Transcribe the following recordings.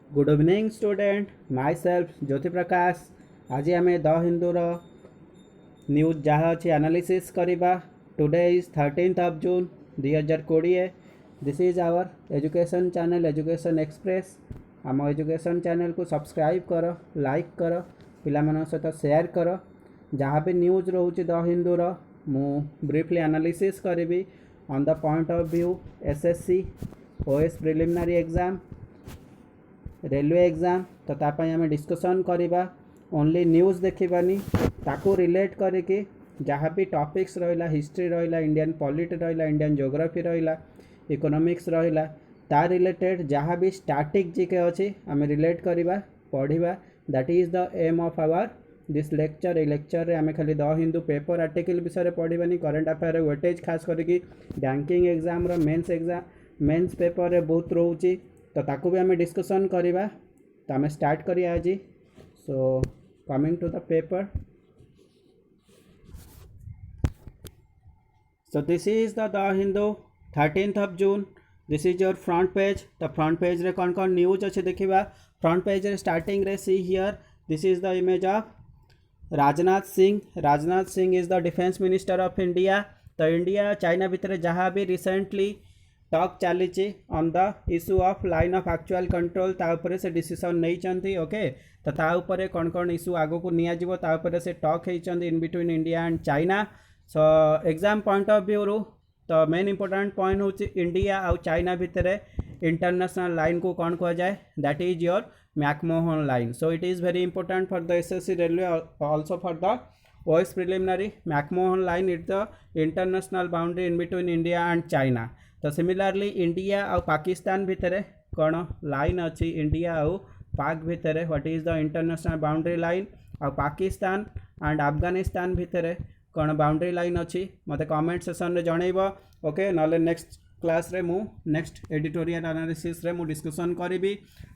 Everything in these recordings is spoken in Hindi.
Good evening student myself Jyoti Prakash. आज आम द हिंदूर न्यूज जहाँ अच्छी एनालिसिस करवा। Today is 13th of June 2020। This is our education channel Education Express. आम एजुकेशन चैनल को सब्सक्राइब कर, लाइक कर, पिला सहित शेयर कर। जहाँ भी न्यूज रोचे द हिंदूर मु ब्रीफली एनालिसिस करी on the point of view SSC OS preliminary exam railway exam. तो तापाई आम डिस्कसन करवा। ओनली न्यूज़ देखानी ताकू रिलेट करके जहाँ भी टॉपिक्स रहा हिस्ट्री रहा इंडियन पॉलिटी रहा इंडियन ज्योग्राफी रहा इकोनॉमिक्स रहा ता रिलेटेड जहाँ भी स्टैटिक जीके अच्छी आम रिलेट करवा पढ़ा। That is the aim of our this lecture. ये लेक्चर आम खाली द हिंदू पेपर आर्टिकल विषय पढ़ानी करेन्ट अफेयर वेटेज खास करके बैंकिंग एग्जाम मेन्स पेपर रे बहुत रोचे तो ताकू भी आम डिस्कसन करवा। तो आम स्टार्ट करिया आज। So coming to the paper. So this is the Hindu 13th of June। This is your front page। तो front page रे कौन कौन न्यूज अच्छे देखा। फ्रंट पेज रे स्टार्टिंग रे see here this is the image of Rajnath Singh. Rajnath Singh is the defence minister of India. तो इंडिया चाइना भितर जहाँ भी रिसेंटली टॉक चली on the issue of line of actual control ताऊपर से डिसीजन नहीं ओके। तो ताऊपर कौन कौन इश्यू आगो को नियाजिबो ताऊपर से टॉक होती in between India and China. So exam point of view रू तो मेन इंपोर्टेंट पॉइंट हूँ इंडिया आउ चाइना भितर इंटरनेशनल लाइन को कौन कह जाए that is your McMahon line. So it is very important for the assessee railway also for the OS preliminary. McMahon line is the international boundary in between India and China. तो सिमिलरली इंडिया आउ पाकिस्तान भितर कौन लाइन अच्छी इंडिया आउ पाक भितर what is the international boundary line आउ पाकिस्तान एंड अफगानिस्तान भितर कौन बाउंड्री लाइन अच्छी मत कमेंट सेक्शन में जनइब ओके। नले नेक्स्ट क्लास रे मु नेक्स्ट एडिटोरियल एनालिसिस रे मु डिस्कसन करी।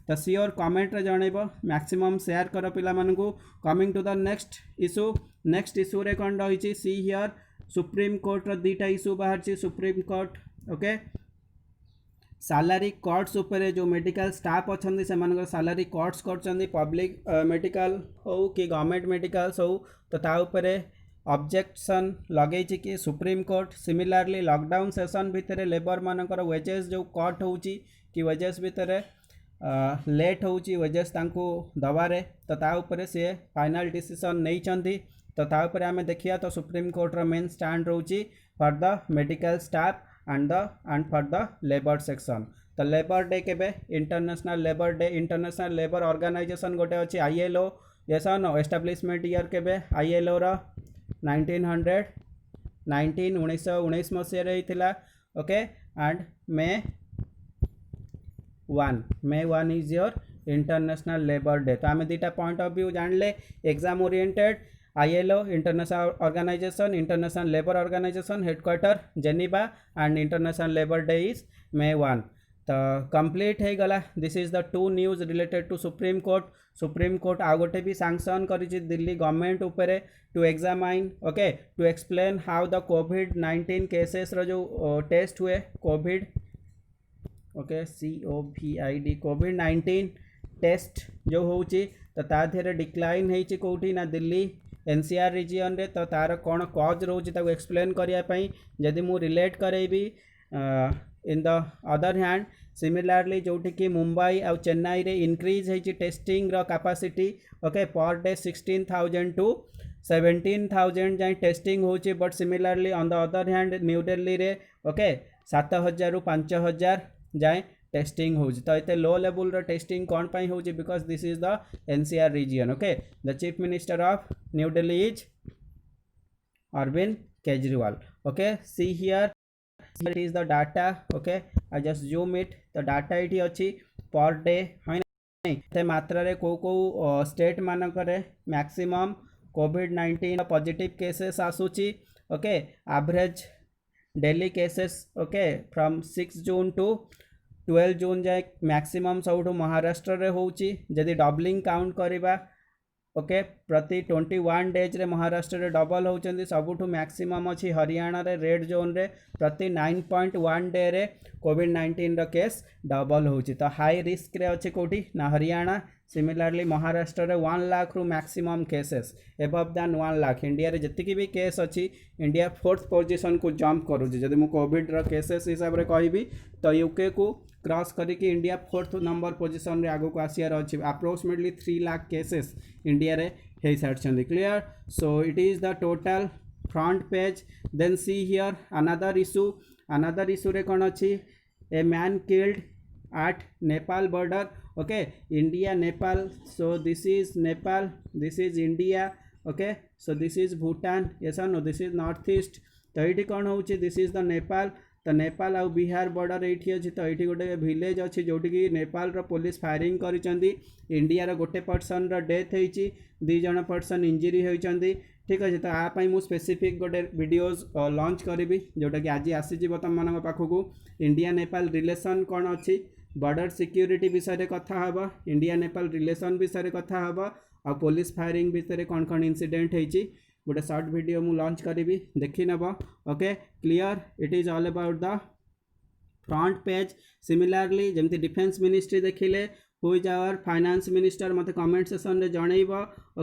तो सियोर कमेंट रे जनइब मैक्सिमम शेयर कर पिला मानकु। Coming to the next issue रे कौन रही सी हियर सुप्रीम कोर्ट रो दीटा इश्यू बाहर Supreme Court okay. Salary cuts उपरे जो मेडिकल स्टाफ अच्छा से सैलरी कट्स कर पब्लिक मेडिकल हो कि गवर्नमेंट मेडिकल्स हो तो ताऊपर ऑब्जेक्शन लगे कि supreme court. Similarly lockdown session भितर लेबर मानकर वेजेस जो कट हो कि वेजेस भितर लेट हो वेजेस तांको दबारे तो ताऊपर से फाइनल डिसीजन नहीं तो ताऊपर आम देखिया तो सुप्रीम कोर्ट रो मेन स्टैंड रोची for the medical staff and for the labour section. तो लेबर डे केबे international labour day international labour organisation गोटे अच्छी ILO यस नो एस्टाब्लिशमेंट ईयर केबे ILO रो 1919 मसीह okay. And May 1 is your international labour day. तो आम दुटा पॉइंट ऑफ व्यू जानले exam oriented ILO international organisation international labour organisation headquarter Geneva and international labour day is May 1। तो कंप्लीट हो गला। This is the two news related to Supreme Court. Supreme Court आ गोटे भी सैंक्शन करिछि दिल्ली गवर्नमेंट उपरे to examine okay to explain how the COVID-19 cases रो जो टेस्ट हुए कोविड ओके COVID कोविड-19 टेस्ट जो होची तो ता धेरे डिक्लाइन होची कोठी ना दिल्ली NCR रीजन रे। तो तार कौन कज रोची ताको एक्सप्लेन करिया पई जदि मु रिलेट करेबी in the other hand similarly जोटी कि मुंबई आउ चेन्नई रे इंक्रीज होची टेस्टिंग रो capacity okay per day 16,000 to 17,000 जाए टेस्टिंग होची। But similarly on the other hand New Delhi रे ओके 7,000 रु 5,000 जाए टेस्टिंग होची। तो इते लो लेवल रो टेस्टिंग कौन पाई होची because this is the NCR region okay. The chief minister of New Delhi is Arvind Kejriwal okay. See here it is the data okay I just zoom it the data इटी अच्छी पर डे है मात्रा रे को स्टेट मानक मैक्सिमम COVID-19 पॉजिटिव केसेस आसूची okay. Average daily cases okay from 6 June to 12 June जाए मैक्सिमम सब महाराष्ट्र रे होची। जदि डबलिंग काउंट करवा ओके प्रति 21 डेज रे महाराष्ट्र रे डबल होचंदी सबुठु मैक्सिमम अछि हरियाणा रे रेड जोन रे प्रति 9.1 डे रे कोविड-19 रो केस डबल होची तो हाई रिस्क रे अछि कोठी ना हरियाणा सिमिलरली महाराष्ट्र रे 1 लाख रु maximum cases above than 1 lakh India रे जतिकी भी केस अछि इंडिया 4th पोजीशन को जंप करूची जदि मु कोविड रो केसेस हिसाब रे कहबी तो यूके को क्रॉस करके इंडिया 4th नंबर पोजीशन रे आगो को आसियार अछि अप्रोक्सीमेटली 3 लाख केसेस इंडिया रे हे सारछंदी clear so it is the total front page then see here another issue रे कोन अछि a man killed at Nepal border okay India Nepal so this is Nepal this is India okay so this is Bhutan yes or no this is northeast तो ये कौन हो दिस इज द नेपाल तो नेपाल आउ बिहार बॉर्डर ये अच्छी तो ये गोटे विलेज अच्छी जोटि कि नेपाल रो पुलिस फायरिंग करिसेंती इंडिया रो गोटे पर्सन रो डेथ होईची 2 जण पर्सन इंजरी होईचंती ठीक अच्छे तो यापाई मुझे स्पेसिफिक गोटे वीडियोज लॉन्च करी जोटा कि आज आसी तुम मान पाखक इंडिया नेपाल रिलेशन कौन अच्छी बॉर्डर सिक्योरिटी विषय कथा हम इंडिया नेपाल रिलेशन विषय कथा हम आ पुलिस फायरिंग विषय कौन कौन इनसीडेंट होती गोटे शॉर्ट वीडियो मु लॉन्च करी देखी नब okay clear it is all about the front page similarly जमती डिफेंस मिनिस्ट्री देखिले who is our finance minister मत कमेंट सेक्शन रे जनइब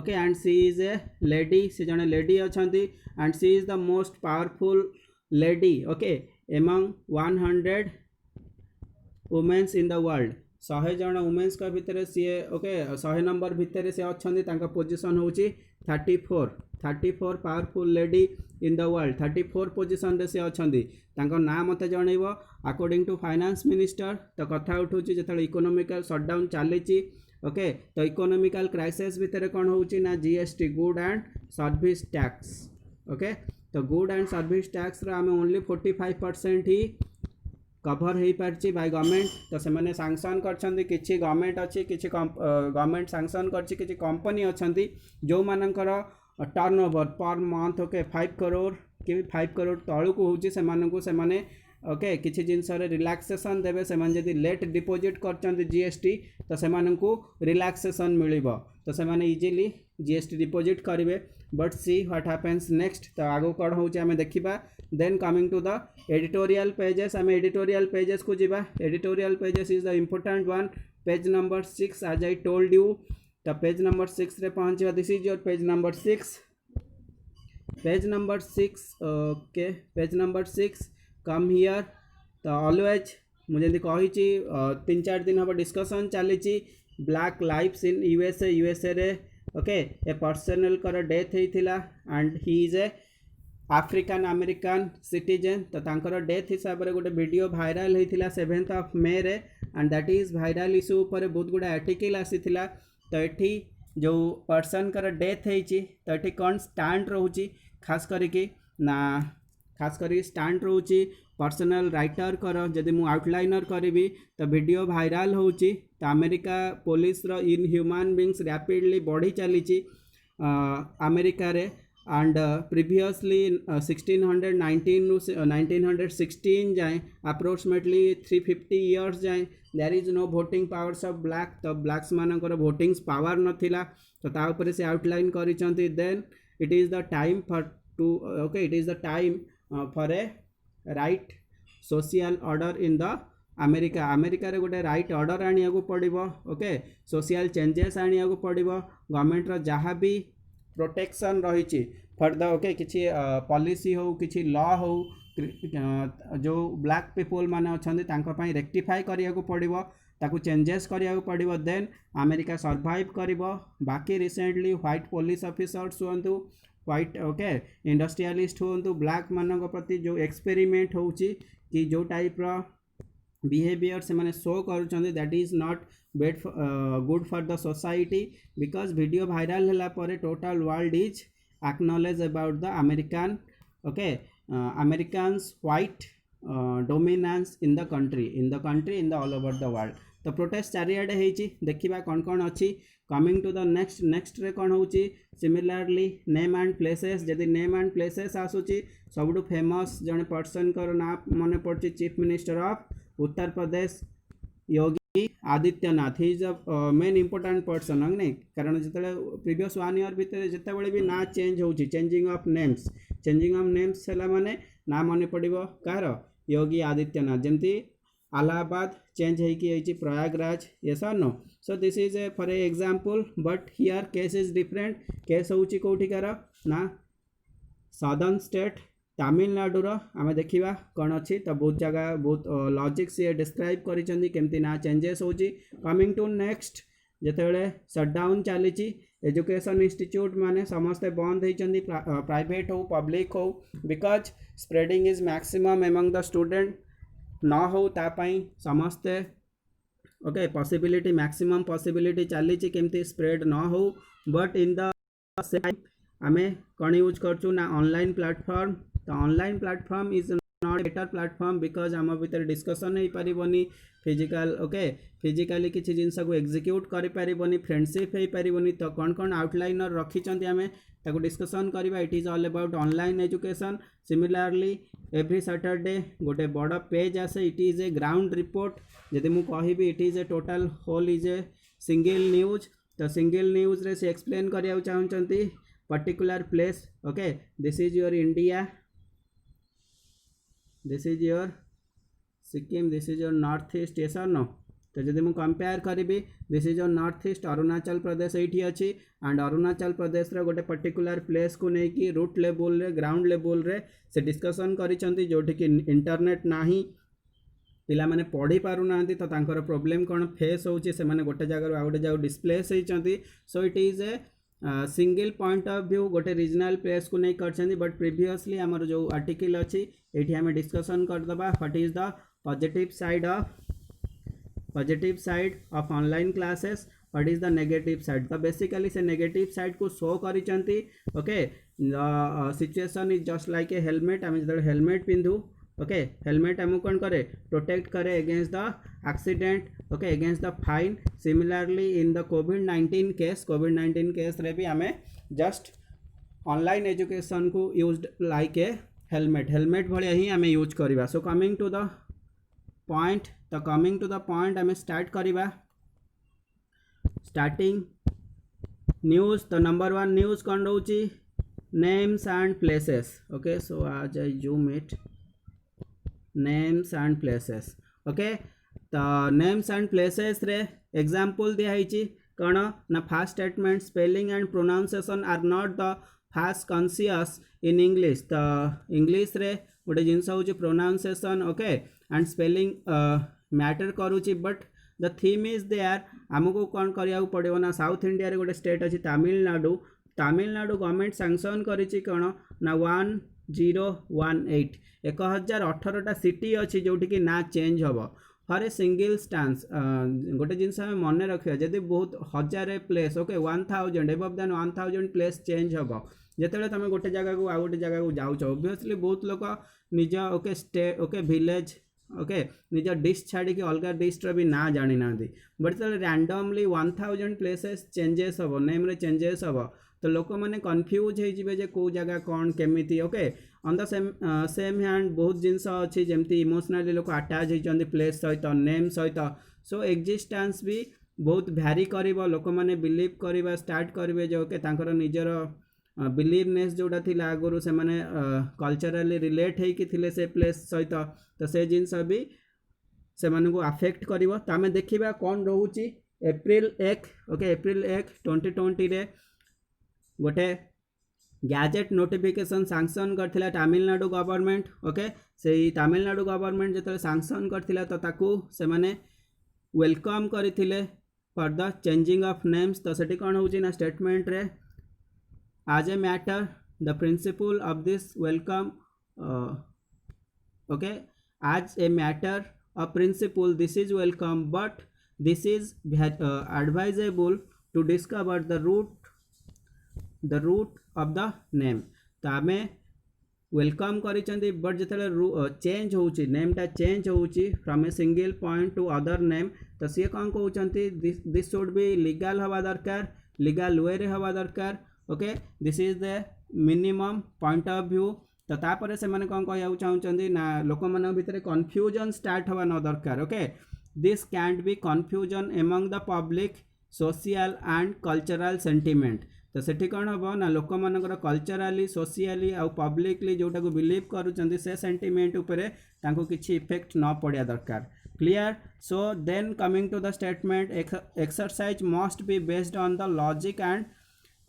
okay and she is a lady से जने लेडी अछंती and she is the most powerful lady okay among 100 womens in the world 100 जन वुमेन्स का भितर सी ओके 100 नंबर भितर से अच्छा पोजिशन हूँ 34 powerful lady in the world 34 position रे से अच्छा ना मत जनइब अकॉर्डिंग टू फाइनेंस मिनिस्टर तो कथा उठूँ जो इकोनॉमिकल शटडाउन चली ओके तो इकोनॉमिकल क्राइसिस भितर कौन हो GST good and service tax okay तो गुड एंड सर्विस टैक्स आम ओनली 45% ही कभर हो पार्ची बाय गवर्नमेंट तो से मैंने सैंक्शन करछंदी किछि गवर्नमेंट अच्छी किछि गवर्नमेंट सैंक्शन करछि किछि कंपनी अछंती जो मानकर turnover per month okay 5 crore कि 5 करोड़ तळु को होची से मानकु से माने ओके किछि जिनस रे रिलैक्सेशन देबे से माने जदी लेट डिपॉजिट करछंती जीएसटी तो से मानकु रिलैक्सेशन मिलिबो तो से माने इजीली जीएसटी डिपॉजिट करिवे but see what happens next तो आगो कौन होची हमें देखिबा then coming to the editorial pages आम एडिटोरियल पेजेस को जीवा editorial pages is the important one page number 6 as I told you तो पेज नंबर 6 रे पहुंचवा this is your page number 6 okay page number 6 come here तो ऑलवेज मुझे कही 3-4 दिन हम डिस्कशन चली ब्लैक लाइफ्स इन यूएसए रे ओके ए पर्सनल कर डेथ होता and he is a African American citizen तो तांकर डेथ हिसाब से गोटे वीडियो भाइराल होता 7th मे रे and that is viral issue पर बहुत गुड़ा आर्टिकल आसीथिला तो ये जो पर्सन कर डेथ होती तो ये कौन स्टैंड रोची खास करके ना खास कर स्टैंड रोची पर्सनल राइटर कर जदि मु आउटलाइनर करी तो वीडियो भाइराल होची तो अमेरिका पुलिस रो इनह्यूमन बीइंग्स रैपिडली बढ़ी चली अमेरिका रे एंड प्रीवियसली 1619 रू 1916 जाए अप्रोक्सीमेटली 350 इयर्स जाए there is no voting powers of black तो ब्लैक्स मानकर वोटिंग पावर नथिला तो ता ऊपर से आउटलाइन करिसंती then it is the time for to okay it is the time for a right social order in the America रे गोटे राइट ऑर्डर आनिया को पड़िबो ओके सोशल चेंजेस आनिया को पड़िबो गवर्नमेंट रो जहाँ भी प्रोटेक्शन रही फॉर द ओके किसी पॉलिसी हो किसी लॉ हो जो ब्लैक पीपल माने अछंदी तांको पई रेक्टिफाई करिया को पड़िबो ताकू चेंजेस करिया को पड़िबो देन अमेरिका सर्वाइव करिबो बाकी रिसेंटली व्हाइट पुलिस ऑफिसर्स हुंतु व्हाइट ओके इंडस्ट्रियलिस्ट हुंतु ब्लैक मानक प्रति जो एक्सपेरिमेंट होउची कि जो टाइप रो बिहेवियर से माने शो करूछंदी that is not good for the society because video viral होला पर total world is acknowledge about the American okay Americans white dominance in the country in the all over the world तो प्रोटेस्ट चारिआडे होती देखा कौन कौन अच्छी कमिंग टू द नेक्स्ट रे कौन होची सिमिलरली नेम एंड प्लेसेस जदि नेम एंड प्लेसेस आसूची सबुठु फेमस जने पर्सन कर ना मन पड़ची chief minister of Uttar Pradesh Yogi Adityanath he is a main important person नहीं कारण जो प्रीवियस 1 ईयर भितर जिते भी ना चेंज हो चेंजिंग ऑफ नेम्स है माने ना मन पड़ो कार योगी आदित्यनाथ जमती अलाहाबाद चेंज होगी प्रयागराज यस और no so this is a for a example but here case is different case होची कोठिकार ना सदर्न स्टेट तमिलनाडु आम देखा कौन अच्छी तो बहुत जगह बहुत लॉजिक सी डिस्क्राइब करमती ना चेंजेस हो कमिंग टू नेक्स्ट जिते शटडाउन चली एजुकेशन इंस्टीट्यूट माने समस्ते बंद होती प्राइवेट हो पब्लिक हो because spreading is maximum among the student न हो तापाई समस्ते ओके पॉसिबिलिटी मैक्सिमम पॉसिबिलिटी चली केमती स्प्रेड न हो बट इन द सेम आमे कौन यूज करचु ना ऑनलाइन प्लेटफॉर्म तो online platform is not better platform because आम भीतर डिस्कसन हो पारिबनी फिजिकल ओके फिजिकली किसी जिनस को एग्जीक्यूट करि पारिबनी फ्रेंडशिप हो पारिबनी तो कौन कौन आउटलाइनर रखिछंती आमे ताको डिस्कसन करबा it is all about online education similarly every Saturday गोटे बड़ पेज आसे it is a ground report जदि मु कहिबी it is a total whole is a single news तो सिंगल न्यूज रे से एक्सप्लेन करिया चाहउचंती particular place okay this is your India this is your Sikkim this is your north east yes और नो तो जब मुझे कंपेयर करी this is your north east Arunachal Pradesh ये अच्छी एंड अरुणाचल प्रदेश रे गोटे पर्टिकुलर प्लेस को लेकिन रूट लेवल रे ग्राउंड लेवल रे से डिस्कसन करिसेंती जोठी कि इंटरनेट नाही पिला माने पढ़ी पारु नांती तो तांकर प्रॉब्लम कौन फेस होची से माने गोटे जगह गोटे जगह डिस्प्लेस होइचंती so it is a single point of view गोटे रीजनल प्लेस को नहीं कर बट प्रीवियसली आमर जो आर्टिकल अच्छी ये आम डिस्कसन करदबा what is the positive side of online classes what is the negative side तो बेसिकली से नेगेटिव साइड को शो करिसेंती okay situation is just like a helmet आम जो हेलमेट पिंधु ओके हेलमेट आमको कौन करे प्रोटेक्ट करे against the accident okay against the fine similarly in the कोविड-19 केस रे भी आम जस्ट ऑनलाइन एजुकेशन को यूज्ड लाइक ए हेलमेट भाया ही आम यूज करवा so coming to the point आम स्टार्ट करवा स्टार्टिंग न्यूज तो नंबर 1 न्यूज कौन रोची names and places okay so आज I zoom it names and places okay तो नेम्स एंड प्लेसेस रे एग्जांपल दिखाई कौन ना first statement spelling and pronunciation are not the fast conscious in English तो इंग्लिश रे गोटे जिनस हो pronunciation okay and spelling matter करुच्ची but the theme is there आमको कौन करिया पड़ो ना साउथ इंडिया रे गोटे स्टेट अच्छी तमिलनाडु गवर्नमेंट सैंक्शन करिछि कौन ना 1018 1018टा सिटी अच्छी जोटि कि ना चेंज हम फॉर ए सिंगल स्टांस गोटे जिनस आम मन रखा जदि बहुत 1000 place okay 1000 above then 1000 place change हम जिते तुम गोटे जगह को आ गोटे जगह को जाऊच ओबियसली बहुत लोक निज okay state okay village okay निज डिश छाड़ी अलग डिस्ट्र भी ना जानी ना बट जो रैंडमली 1000 प्लेसेस चेंजेस हम नेम रे चेंजेस हम तो लोक मैंने कन्फ्यूज हो कौ जगह कौन केमी okay on the same hand बहुत जिनस अच्छी जमती इमोशनली लोक अटैच होती प्लेस सहित नेम सहित सो एक्जिस्टेंस भी बहुत भैरी कर लोक मैंने बिलीव करवा स्टार्ट करेंगे जो ओके तांकर निजर बिलीवनेस जोटा थी आगुरी से मैंने कल्चरली रिलेट होते से प्लेस सहित तो से जिनस भी से को अफेक्ट कर तो आम देखा कौन रोचे एप्रिल 1 ओके एप्रिल 1 2020 रे गोटे गैजेट नोटिफिकेशन सैंक्शन करथिला तमिलनाडु गवर्नमेंट ओके से तमिलनाडु गवर्नमेंट जो सैंक्शन करथिला तो ताकू से माने वेलकम करथिले for the changing of names तो सेठी कौन होची ना स्टेटमेंट रे as a matter the principle of this welcome okay as a matter of principle this is welcome but this is advisable to discover the root of the name तो आम वेलकम करिसेंती बट जो चेंज होची नेमटा चेंज होची from A single point two other name तो सी कौन कहते दिस शुड बी लीगल हवा दरकार लीगल वे रे हवा दरकार okay this is the minimum point of view तो तापर से मैंने कौन कह चाहते ना लोक मान भितर कन्फ्यूजन स्टार्ट हवा न दरकार okay this can be confusion among the public social and cultural sentiment. तो सेठी कौन हम ना लोक मानकर कल्चराली सोशियाली आउ पब्लिकली जोटा को बिलीव करूँ से सेंटिमेंट उपरे तांको किछि इफेक्ट न पड़िया दरकार. Clear. So then coming to the statement, exercise must be based on the logic and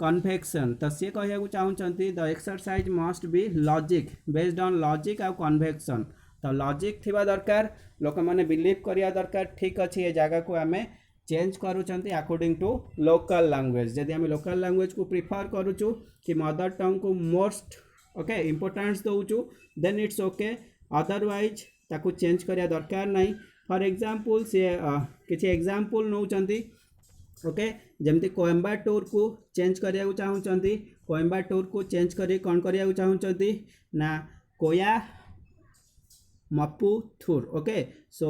convection. तो सी कहू चाहूँगी the exercise must be logic based on logic आउ कन्वेक्शन. तो लॉजिक थिबा दरकार, लोक माने बिलीव करिया दरकार ठीक अच्छे ये जगह को आमे चेंज करूँ अकॉर्डिंग टू लोकल लैंग्वेज. जदि आम लोकल लैंग्वेज को प्रिफर करूँ कि मदर टंग को मोस्ट ओके इम्पोर्टेंस दौचु देन इट्स ओके. अदरवाइज ताकू चेंज करिया दरकार नहीं. फॉर एग्जांपल सी किसी एग्जांपल नौचंती ओके जमती कोयम्बाटूर को चेंज करिया चाहूँगी. कोयम्बाटूर को चेंज करी कौन करिया चाहूँगी ना Koyampuththur. Okay so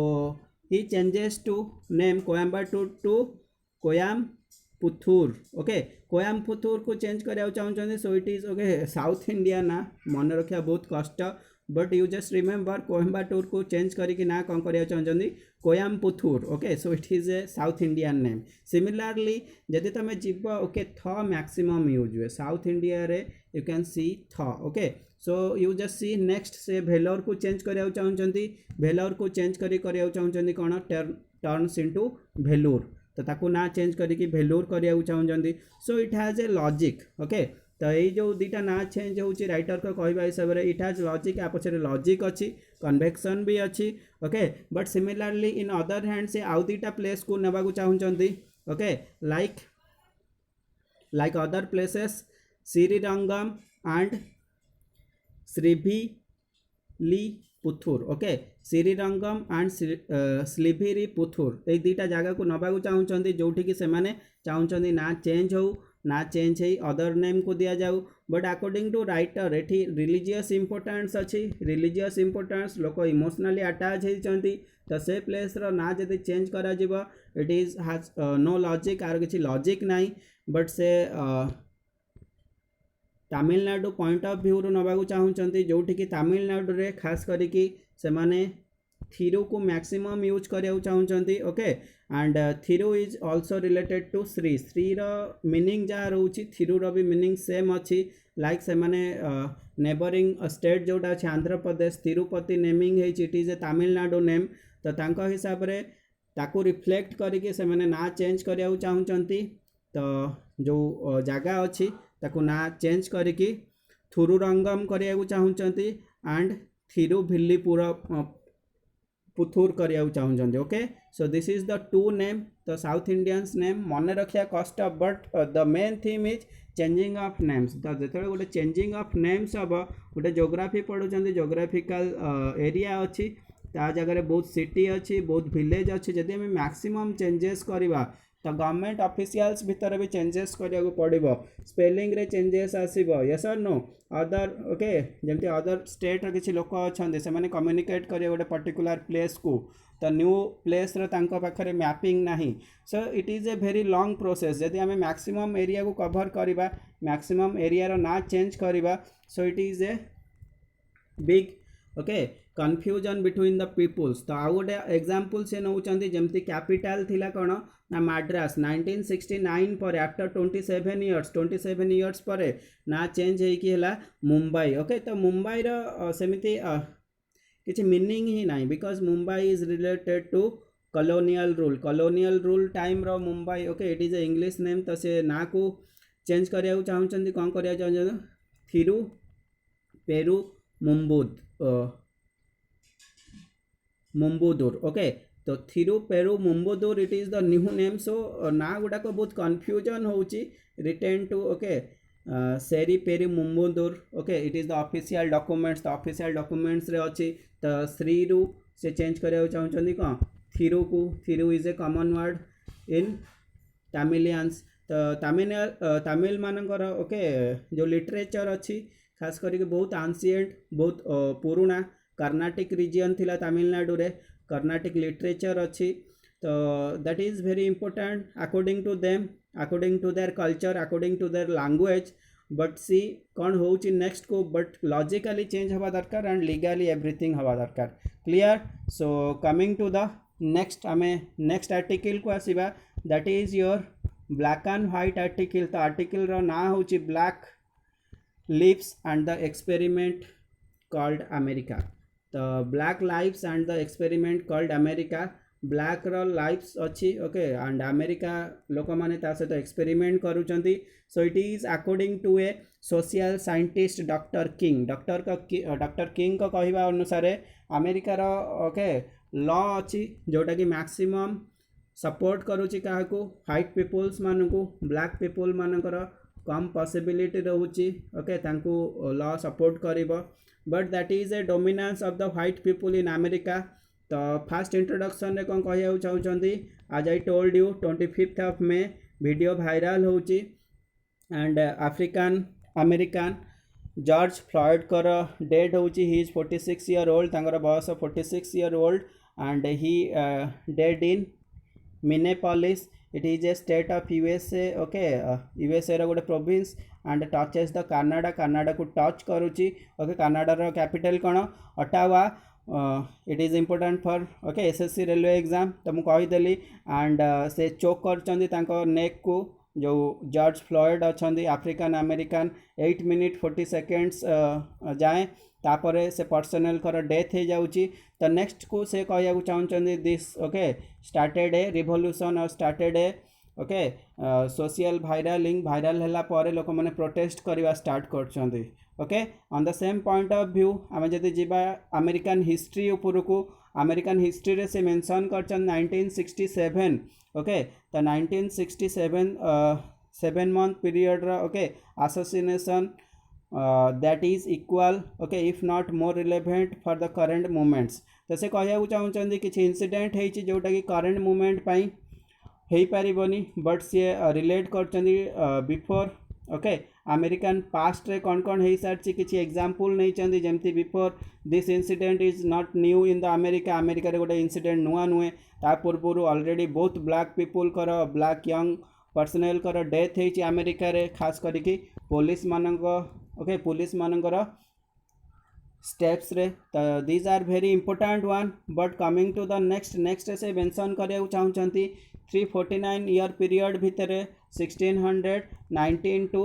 he changes to name Coimbatore to Coimbatore. okay Coimbatore को चेंज करिया चाहूँगी. सो it is okay south India ना मन रखा बहुत कष्ट, बट यू जस्ट रिमेंबर कोयम्बाटूर को चेंज करके ना कौन करिया चाहूँगी Coimbatore. Okay so it is A south Indian name. Similarly जदि तुम जीव ओके थ मैक्सिमम यूज हुए साउथ इंडिया रे यू कैन सी थ. Okay so you just see next से भेलोर को चेंज करिया चाहूँगी. भेलोर को चेंज करिया चाहूँगी कौन टर्न्स इनटू भेलूर. तो ताकू ना चेंज करके भेलूर करिया चाहूँगी. So it has a logic. Okay तो ये जो दुईटा ना चेंज हो राइटर को कहवा हिसाब से इट हैज लॉजिक आ पछरे लॉजिक अच्छी कन्वेक्शन भी अच्छी. Okay but similarly in other hand से आउ दुईटा प्लेस को नेबा को चाहूँगी. Okay like other places Srirangam and Srivilliputhur. Okay Srirangam and Srivilliputhur ये दुईटा जगह को नबा को चाहूँगी जोठी कि सेमाने चाहूँगी ना चेंज हो ना चेंज है अदर नेम को दिया जाऊ. बट अकॉर्डिंग टू राइटर एठी रिलीजियस इंपोर्टेंस अच्छी. रिलीजियस इंपोर्टेंस लोक इमोशनली अटैच होती. तो से प्लेस रो ना जदि चेंज करा जिवो it is has no logic आर किसी लॉजिक नहीं. But say Tamil Nadu point of view रू नबा को चाहूँगी जोठी कि तमिलनाडु रे खास करिकी से माने थिरु को मैक्सिमम यूज करिया चाहूँगी. Okay and Thiru is also related to Shri. Shri रो मीनिंग जहाँ रोची थिरु रो भी मीनिंग सेम अच्छी. लाइक से माने नेबरिंग स्टेट जोटा अच्छे आंध्र प्रदेश तिरुपति नेमिंग है it is A Tamil Nadu name. तो तांको हिसाब रे ताकू रिफ्लेक्ट करके से माने ना चेंज करिया चाहूँगी. तो जो जगह अच्छी ताकू ना चेंज करके थुरुरंगम करिया चाहूँगी एंड थिरुविल्लीपुर पुथुर करिया चाहूँगी. Okay so this is the to name. तो साउथ इंडियंस नेम मन रखा कष्ट, but the main theme is changing of names. तो जो गोटे चेंजिंग ऑफ नेम्स हम गोटे जोग्राफी पढ़ुं जोग्राफिकल एरिया अच्छी ता जगह बहुत सिटी अच्छी बहुत विलेज अच्छी. जदि आम मैक्सिमम चेंजेस करवा तो गवर्नमेंट ऑफिशियल्स भितर भी चेंजेस करिया पड़ो. स्पेलिंग रे चेंजेस आसो यस और नो. अदर ओके जमती अदर स्टेट रे किसी लोक अच्छा से मैंने कम्युनिकेट करेंगे गोटे पर्टिकुलर प्लेस को. तो न्यू प्लेस पाखे मैपिंग नहीं. So it is a very long process. जदि आम मैक्सिमम एरिया को कवर करवा मैक्सिमम एरिया ना चेंज करवा so it is a big okay confusion between the peoples. तो आउ गोटे एग्जांपल से नौचंदी जमती कैपिटल थिला कौन ना माड्रास 1969 पर आफ्टर 27 इयर्स पर ना चेंज है मुंबई. ओके तो मुंबई सेमिति किसी मीनिंग ही ना because Mumbai is related to colonial rule time रो Mumbai. Okay it is a English name. तो से ना को चेंज करिया चाहूँगी कौन करिया चाहूँगी थिरु पेरु मुम्बुदुर. ओके तो Thiru Perumbudur it is the new name. So ना गुड़ाक बहुत कन्फ्यूजन होची written to okay Sriperumbudur. Okay it is the official documents. तो ऑफिशियल डॉक्यूमेंट्स रे अच्छी. तो श्री रु से चेंज करिया चाहूँगी कौन थिरु को. Thiru is a common word in Tamilians. तो तमिल मानकर ओके जो लिटरेचर अच्छी खास करके बहुत आंसिएंट बहुत पुराना कर्नाटिक रीजन थिला तमिलनाडु रे. कर्नाटिक लिटरेचर अच्छी. तो that is very important according to them according to their culture according to their language. But see कौन हो नेक्स्ट को बट लॉजिकली चेंज हवा दरकार एंड लीगली एवरीथिंग हवा दरकार. Clear. So coming to the next um next article को आसवा that is your black and white article. तो आर्टिकल रो ना हूँ black lives and the experiment called America. तो black lives and the experiment called America. Black रो लाइव्स अच्छी ओके एंड अमेरिका लोक मैंने सहित एक्सपेरिमेंट करुँच। So it is according to a social scientist doctor King. Doctor King को कहवा अनुसार अमेरिकार ओके लॉ अच्छी जोटा कि मैक्सिमम सपोर्ट करुच्ची क्या व्हाइट पीपल्स मानक ब्लैक पीपल मानकर कम पॉसिबिलिटी रोचे ओके लॉ सपोर्ट करिबो but that is a dominance of the white people in America. तो फास्ट इंट्रोडक्शन रे कौन कहया चाहूँगी आज I told you 25th of May video viral होची and African American George Floyd कर डेथ होची। He is 46 year old. तांकर बयस 46 year old and he dead in Minneapolis. It is A state of USA okay USA रो गोटे province and touches the Canada. Canada को टच करुच्ची ओके। कनाडार कैपिटल कौन Ottawa. It is important for okay SSC railway exam. तो मुझे कहीदेली एंड से चोक कर नेक को जो जॉर्ज फ्लॉयड अच्छा अफ्रीकान अमेरिकान 8 मिनिट 40 सेकेंड्स जाए तापर से पर्सनल कर डेथ हो जाऊँगी। तो नेक्स्ट को से कहू चाहते this okay started a revolution और started a okay social viral है पर लोक मैंने प्रोटेस्ट करवा स्टार्ट कर okay. On the same point of view आम जदि जीवा अमेरिकन हिस्ट्री उपर को अमेरिकन हिस्ट्री रे से मेंशन कर 1967 ओके। तो 1967 7 month period okay assassination that is equal okay if not more relevant for the current movements. तो से कहू चाहते कि इंसिडेंट होती जोटा कि करेंट मूवमेंट पाई हो पारिबनी बट सी रिलेट कर बिफोर ओके अमेरिकन पास्ट रे कौन कौन हो सारी किसी एग्जाम्पल नहीं चाहती जमती before this incident is not new in the America. America रे गोटे इंसिडेंट नुआ नुहे ता पूर्व ऑलरेडी बहुत ब्लैक पीपल कर ब्लैक यंग पर्सनल कर डेथ होती अमेरिका रे खास करके पुलिस मानक ओके पुलिस मानकर स्टेप्स रे। तो these are very important one but coming to the next से मेंशन करिया चाहूँगी 349 ईयर पीरियड भितर 1619 टू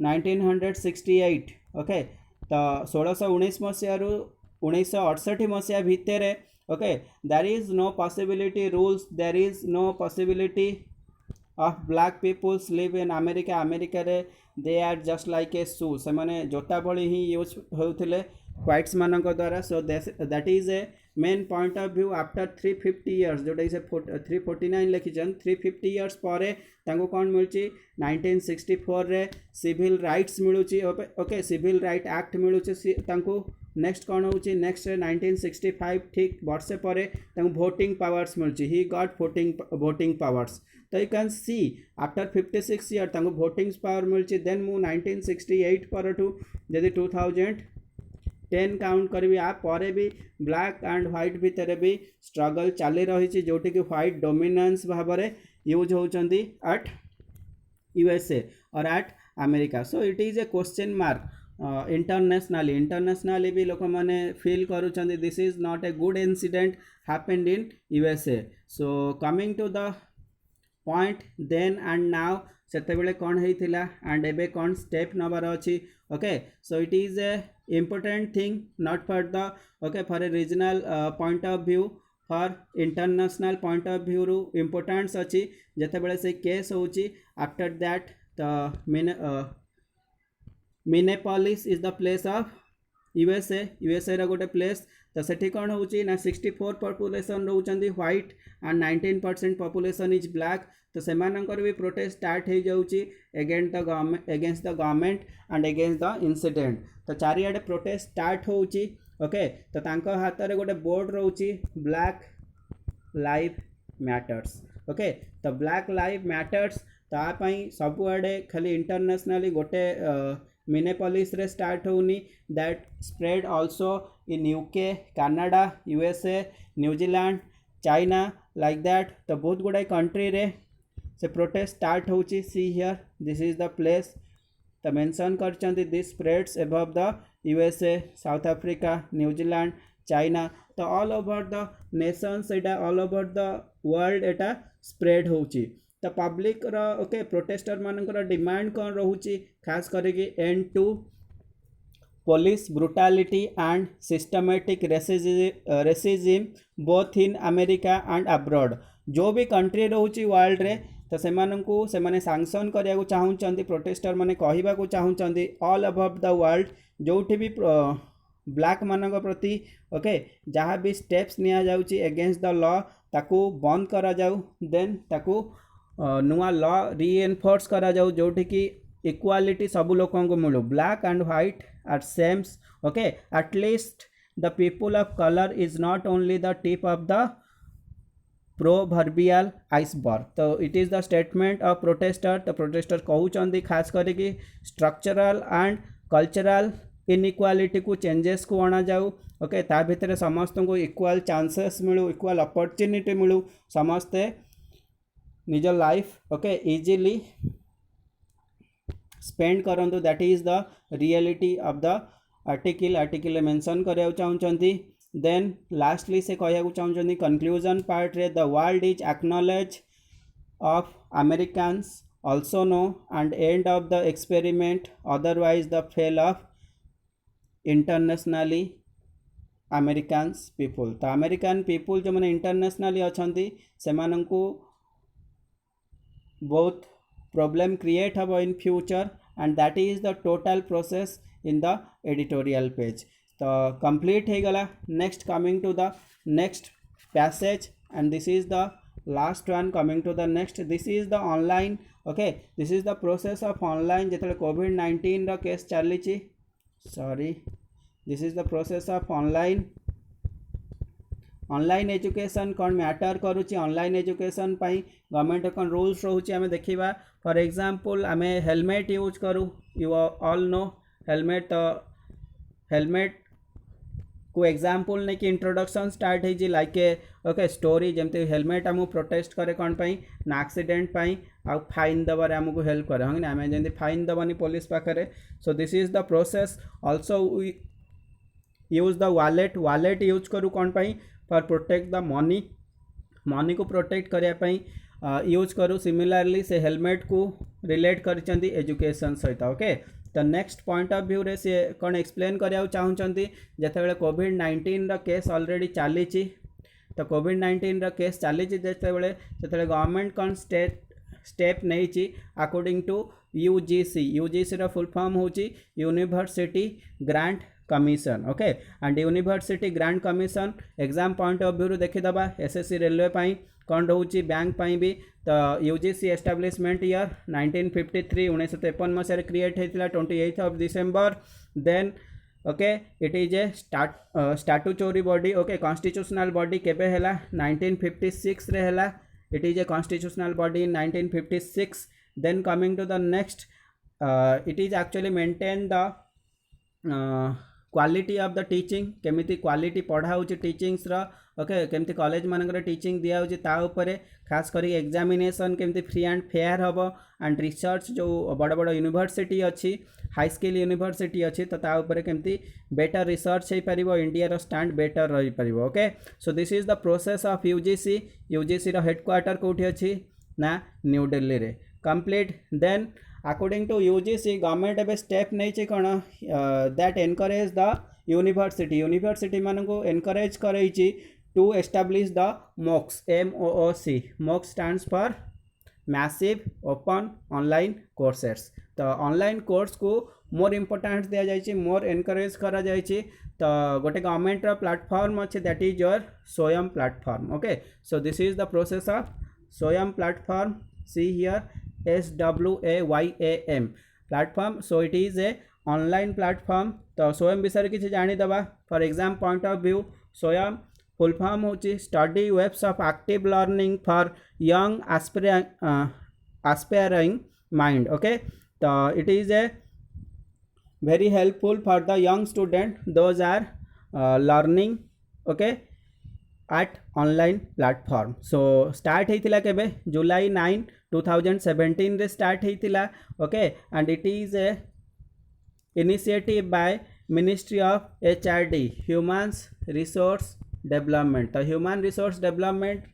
1968 ओके। तो 1619 मसीह 1968 मसीहा भितर okay there is no possibility rules there is no possibility of black peoples live in America. America रे they are just like a shoe से माने जोता भली ही यूज होते व्हाइट्स मानक द्वारा। सो that is A main point of view after 350 years जोटा से 349 लिखिछन 350 इयर्स पर कौन मिलूँ 1964 रे सिविल राइट्स मिलूँ ओके सिविल राइट एक्ट मिलूँ। नेक्स्ट कौन हो नेक्स्ट 1965 ठीक वर्षे पर वोटिंग पावर्स मिलूँ। He got voting powers. तो you can see after 56 year voting power मिलूँ। देन मु 1968 पर जदि 2010 काउंट करी आप भी ब्लैक एंड व्हाइट भितर भी स्ट्रगल चली रही जोटि कि व्हाइट डोमिनेंस भाव में यूज होती एट यूएसए और at America. So it is a question mark internationally भी लोक मैंने फील करुँच this is not a good incident happened in USA. So coming to the point then and now सेतेबेले कौन होइथिला एंड एबे कौन स्टेप नबार अच्छी okay. So it is a important thing not for the okay for a regional point of view for international point of view रु इम्पोर्टेंस अच्छी जितेबाला से केस होची। After that the Minneapolis is the place of USA रो गोटे प्लेस। तो सेठी कौन होची ना 64 पॉपुलेशन रोचंदी white and 19% population is black. तो सेमानंकर भी प्रोटेस्ट स्टार्ट हो जाउची against the government and against the incident. तो चारियाडे प्रोटेस्ट स्टार्ट होची ओके। तो तांको हाथ रे गोटे बोर्ड रोची ब्लैक लाइव मैटर्स ओके। तो ब्लैक लाइव मैटर्स तापाई सबुआडे खाली इंटरनेशनली गोटे मिनेपोलिस रे स्टार्ट होनी that spread also in UK Canada USA New Zealand China like that. तो बहुत गुड़ाई कंट्री रे से प्रोटेस्ट स्टार्ट होची। See here this is the place. तो मेंशन करचंदी this spreads above the USA South Africa New Zealand China तो ऑल ओवर द नेशंस एटा ऑल ओवर द वर्ल्ड एटा स्प्रेड होची तो पब्लिक रो ओके प्रोटेस्टर मानकर डिमांड कौन रोची खास करके and to police brutality and systematic racism both in America and abroad जो भी कंट्री रोची वर्ल्ड रे तो से सांसन करिया चाहूँगी प्रोटेस्टर माने कहवा चाहूँगी ऑल अबव द वर्ल्ड जो भी ब्लैक मानक प्रति ओके जहाँ भी स्टेप्स निया जाउची अगेंस्ट द लॉ ताकू बंद करा जाऊ देन ताकू नुआ लॉ रीएनफोर्स करा जाऊ जोठी की इक्वालिटी सबू लोक को मिलू black and white are same okay at least the people of colour is not only the tip of the proverbial iceberg तो it is the statement of protester तो प्रोटेस्टर कहउचंदी खास करके स्ट्रक्चरल एंड कल्चरल इनइक्वालिटी को चेंजेस को आना जाऊ ओके ता भितर समस्त को इक्वाल चांसेस मिलू इक्वाल अपॉर्चुनिटी मिलू समस्ते निज लाइफ ओके इजीली स्पेंड करंतु that is the reality of the article mention करिया चाहूँगी देन लास्टली से कहया चाहूँगी कंक्लूजन पार्ट रे the world is acknowledge of Americans also no and and of the experiment otherwise the fail of internationally Americans people तो अमेरिकन पीपुल जो मैंने इंटरनेशनली अच्छा से बहुत प्रॉब्लम क्रिएट हम in future and that is the total process in the editorial page तो कंप्लीट हो गला next coming to the next passage and this is the last one coming to the next this is the online okay this is the process of online जो कोविड-19 रो केस चली sorry this is the process of online education कौन मैटर करुच्ची ऑनलाइन एजुकेशन पाई गवर्नमेंट कौन रूल्स रोचे आम देखा फॉर एग्जांपल आम हेलमेट यूज करूँ यू ऑल नो हेलमेट तो हेलमेट को एग्जांपल नहीं कि इंट्रोडक्शन स्टार्ट हो लाइक ओके स्टोरी जमती हेलमेट आमको प्रोटेक्ट करे कौन पाई ना एक्सीडेंट पाई आ फाइन दबारे आमको हेल्प करे हाँ आम जमी फाइन दबानी पुलिस पाखे सो this is the process also use the wallet use करूँ कौन पाई फॉर प्रोटेक्ट द मनी को प्रोटेक्ट करने यूज करूँ सिमिलरली से हेलमेट को रिलेट कर एजुकेशन सहित ओके तो नेक्स्ट पॉइंट ऑफ व्यू रे से कौन एक्सप्लेन कराया चाहूँगी जिते कोविड-19 रो केस ऑलरेडी चली तो कोविड-19 रो केस चली जिते गवर्नमेंट कौन स्टेप नहीं अकॉर्डिंग टू यूजीसी रो फुल फॉर्म होची university grant commission okay and university grant commission exam point of view देखीदबा एसएससी रेलवे पाई कौन रोचे बैंक पाई भी तो यूजीसी एस्टाब्लिशमेंट ईयर 1953 1953 मसीह क्रिएट होता 28 of December then okay it is a statutory body okay constitutional body केबे हैला 1956 रे हैला it is a constitutional body in 1956 then coming to the next it is actually maintain the quality of the teaching केमिति क्वालिटी पढ़ा होची टीचिंग्स रा ओके केमिति कॉलेज मानकर टीचिंग दिया होची ता ऊपर खास करी एग्जामिनेशन केमिति फ्री एंड फेयर हबो एंड रिसर्च जो बड़ बड़ यूनिवर्सिटी अच्छी हाई स्किल यूनिवर्सिटी अच्छी तो ता ऊपर केमिति बेटर रिसर्च हो पारिबो इंडिया रो स्टैंड बेटर रही पारिबो okay so this is the process of UGC रो हेडक्वार्टर कोठी अच्छी ना न्यू दिल्ली रे complete then according to UGC government एबे स्टेप नहीं कौन दैट एनकरेज द यूनिवर्सिटी मान को एनकरेज करैछि to establish the MOOCs MOOC MOOC stands for massive open online courses तो ऑनलाइन कोर्स को मोर इम्पोर्टेंस दिया जाइए मोर एनकरेज करा जाइए तो गोटे गवर्नमेंट प्लेटफॉर्म अच्छे that is your Swayam platform okay so this is the process of Swayam platform see here SWAYAM platform so it is a online platform तो स्वयं विषय किसी जानीदबा for exam point of view Swayam full form होची study webs of active learning for young aspiring mind okay तो it is a very helpful for the young student those are learning okay at online platform so start होता केबे जुलाई 9 2017 रे स्टार्ट होता okay and it is A initiative by ministry of HRD humans resource development. तो ह्यूमन रिसोर्स डेवलपमेंट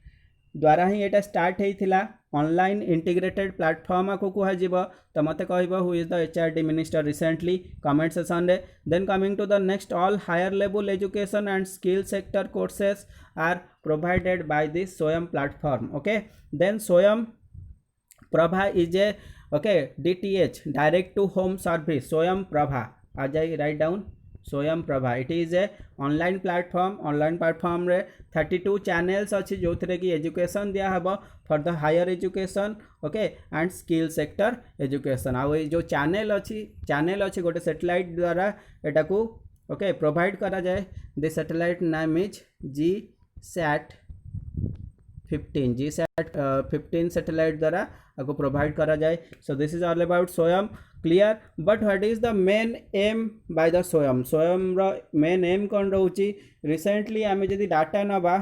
द्वारा ही एटा स्टार्ट होता ऑनलाइन इंटीग्रेटेड प्लेटफॉर्म को कहुब। तो मत कह who is the HRD minister recently comment section रे। Then coming to the next, all higher level education and skill sector courses are provided by this Swayam platform. Okay, then Swayam Prabha is a DTH direct to home service. Swayam Prabha आ जाए write down Swayam Prabha, it is a online platform रे 32 चैनल्स अच्छी जो थे कि एजुकेशन दिया हबो for the higher education okay and skill sector education. आ जो चैनल अच्छी गोटे सैटेलाइट द्वारा एटा को ओके प्रोवाइड करा जाए। The satellite name is GSAT 15 satellite द्वारा आपको प्रोवाइड करा जाए। So this is all about Swayam clear. But what is the main aim by the Swayam रो मेन एम कौन रोची? रिसेंटली आम जदि डाटा नवा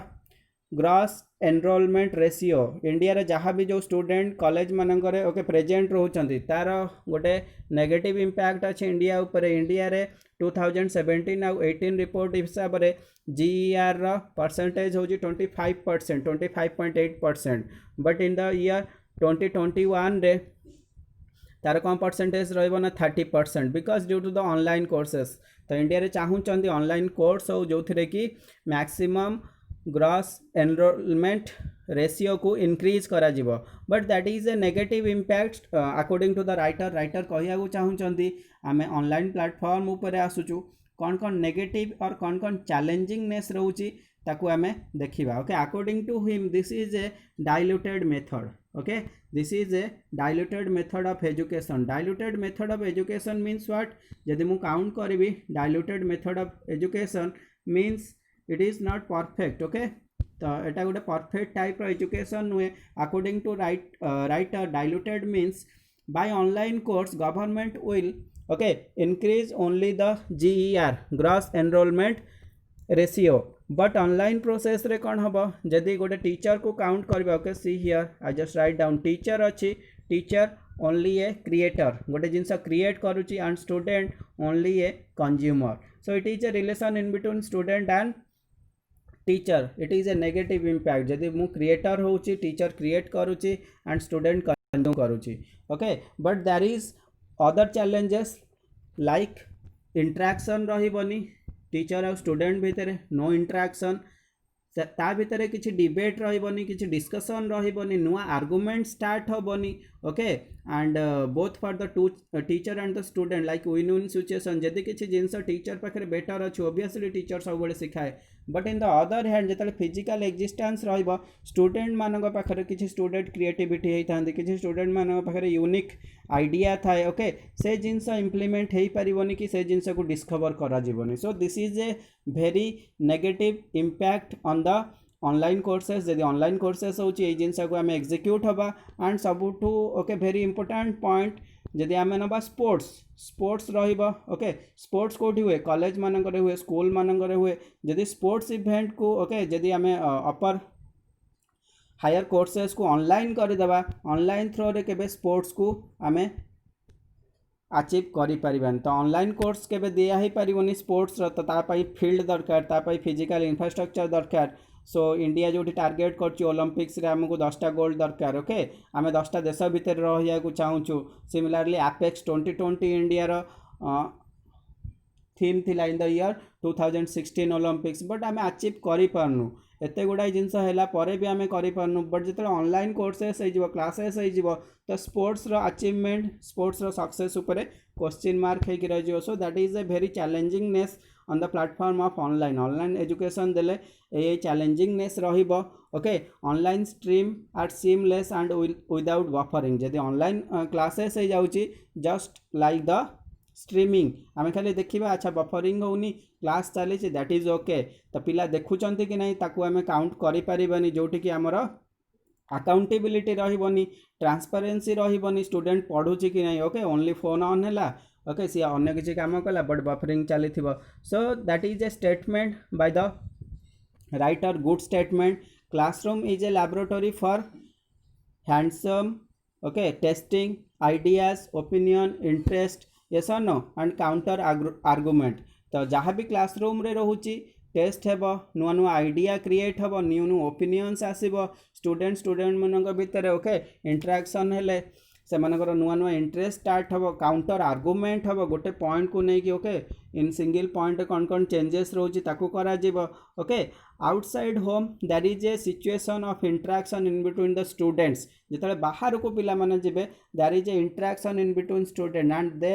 ग्रॉस एनरोलमेंट रेशियो इंडिया रे जहाँ भी जो स्टूडेंट कॉलेज मानकर ओके प्रेजेंट रोचंती तार गोटे नेगेटिव इम्पैक्ट अच्छे इंडिया उपरे। इंडिया रे 2017 आउ 18 रिपोर्ट हिसाब से GER परसेंटेज हूँ 25%, 25.8%। बट इन द ईयर 2021 रे तार कौन परसेंटेज रहा 30% because due to the online courses. तो इंडिया रे चाहूँगी ऑनलाइन कोर्स हो जो थे कि मैक्सिमम ग्रॉस एनरोलमेंट रेशियो को इनक्रीज करा जिवो। But that is a negative impact according to the writer कहू चाहूँगी आम ऑनलाइन प्लेटफॉर्म उपर आसुचु कौन कौन नेगेटिव और कौन कौन चैलेंजिंगनेस रोची ताकू आमे देखिबा। Okay, according to him this is a diluted method. Okay, this is a diluted method of education. Diluted method of education means what? जदि मु काउंट करी diluted method of education means it is not perfect. Okay, तो एटा गोटे परफेक्ट टाइप रो एजुकेशन नुहे। According to writer diluted means by online course government will okay increase only the GER gross enrolment ratio. But online process रे कौन हम जदि गोटे टीचर को काउंट करबा। Okay, see here I just write down teacher अच्छी टीचर ओनली ए क्रिएटर गोटे जिनस क्रिएट करुच्ची and student only a consumer. So it is a relation in between student and teacher. It is a negative impact जदि मु क्रिएटर होची टीचर क्रिएट करुच्ची एंड स्टूडेंट कंज्यूम करुच्ची। Okay, but there is other challenges like interaction रहिबनी टीचर और स्टूडेंट भितर नो इंटरेक्शन ता भितर किसी डिबेट रहिबनी किसी डिस्कशन रहिबनी नुआ आर्गुमेंट स्टार्ट होबनी। Okay, and both for the two teacher and the student like win win situation. जदि किसी जिनस टीचर पाखे बेटर अच्छे ओबियसली टीचर सब सिखाए। But in the other hand जो फिजिकल एक्जिस्टेंस रहिबो स्टूडेंट मानक पाखे किसी स्टूडेंट क्रिएटिविटी होता किसी स्टूडेंट मानक पाखे यूनिक आइडिया थाए। ओके, से जिनस इम्प्लीमेंट हो पारिबनी कि से जिनस को डिस्कवर करा जीवनी। So this is a very negative impact on the online courses. जदि ऑनलाइन कोर्सेस हो जिनस को आम एग्जीक्यूट हवा एंड सबुठू ओके वेरी इंपोर्टेंट पॉइंट जदि आम नवा स्पोर्ट्स रहिबा। ओके, स्पोर्ट्स कोठी हुए कॉलेज मानकर हुए स्कूल मानकर हुए जदि स्पोर्ट्स इवेंट को ओके जदि आम अपर हायर कोर्सेस को ऑनलाइन करदेबा ऑनलाइन थ्रो रे केबे स्पोर्ट्स को आम अचीव करें। तो ऑनलाइन कोर्स केबे दिया ही पारिबनी स्पोर्ट्स तो तापाई फील्ड दरकार तापाई फिजिकल इंफ्रास्ट्रक्चर दरकार। सो इंडिया जो टार्गेट कर ओलंपिक्स रे हमको 10टा गोल्ड दरकार। ओके, आम 10टा देश भितर रहा चाहूँ। सिमिलारली एपेक्स 2020 इंडिया थीम थिला in the year 2016 Olympics. But आम अचीव करूँ एत गुड़ाई जिनस है भी आम करूँ। बट जो ऑनलाइन कोर्सेस हो क्लासेस हो तो स्पोर्ट्स अचीवमेंट स्पोर्ट्स सक्सेस उपर क्वेश्चन मार्क हो रही। So that is a very challengingness on the platform of online education देले ये चैलेंजिंगनेस रहिबो। Okay, online stream are seamless and without buffering. जदि ऑनलाइन क्लासेस हो जाउची जस्ट लाइक द स्ट्रीमिंग आम खाली देखा अच्छा बफरिंग होनी क्लास चली दैट इज ओके। तो पिला देखुंत कि नहीं ताकू आम काउंट करें जोटि कि आमर अकाउंटेबिलिटी रही ट्रांसपेरेन्सी रही स्टूडेंट पढ़ुची कि नहीं। ओके, ओनली फोन ऑन है ओके सी अन्य किसी काम कला बट बफरिंग चली। सो that is A statement by the writer good statement. Classroom is a laboratory for handsome okay testing ideas opinion interest yes or no and counter argument तो जहाँ भी क्लासरूम रे रोचे टेस्ट हेब नुआ नुआ आइडिया क्रिएट हेब न्यू न्यू ओपिनियंस आसीबो स्टूडेंट मनक भितर ओके इंटरेक्शन हेले से मानकर नुआ नुआ इंटरेस्ट स्टार्ट हम काउंटर आर्गुमेंट हम गोटे पॉइंट को लेकिन ओके इन सिंगल पॉइंट कौन कौन चेंजेस रोची ताकू करा जीवो okay outside home that is a situation of interaction in between the students जिते बाहर को पिला माने जिबे that is a interaction in between student and they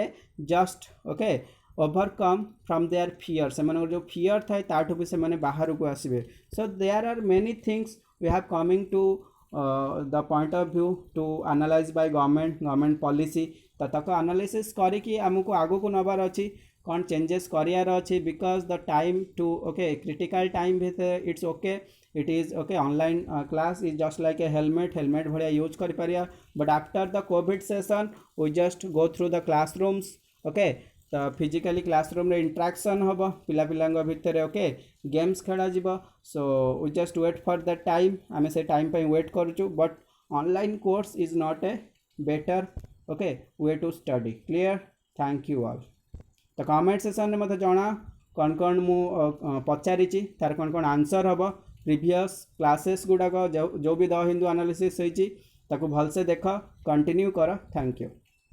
just okay overcome from their fear से जो फियर थाए ताठू भी से माने बाहर को आसबे so there are many things we have coming to the point of view to analyze by government policy तक analysis करी आमको आगो को नबार अच्छी कौन चेंजेस करार अच्छी because the time to okay critical time भितर it's okay it is okay online class is just like a helmet भाया यूज कर पारिया but after the covid session we just go through the classrooms okay तो फिजिकली क्लासरूम रे इंटरेक्शन हम पिला पिलांग भितर ओके गेम्स खेला जीवो so we just wait for the time आम से टाइम पे वेट करूँ but online course is not a better okay way to study clear thank you all तो कमेंट सेक्शन में मत जना कौन कौन मु पचारि तार कौन कौन आंसर हम प्रीवियस क्लासेस गुड़ाक जो भी द हिंदू एनालिसिस होती भलसे देख कंटिन्यू कर थैंक यू।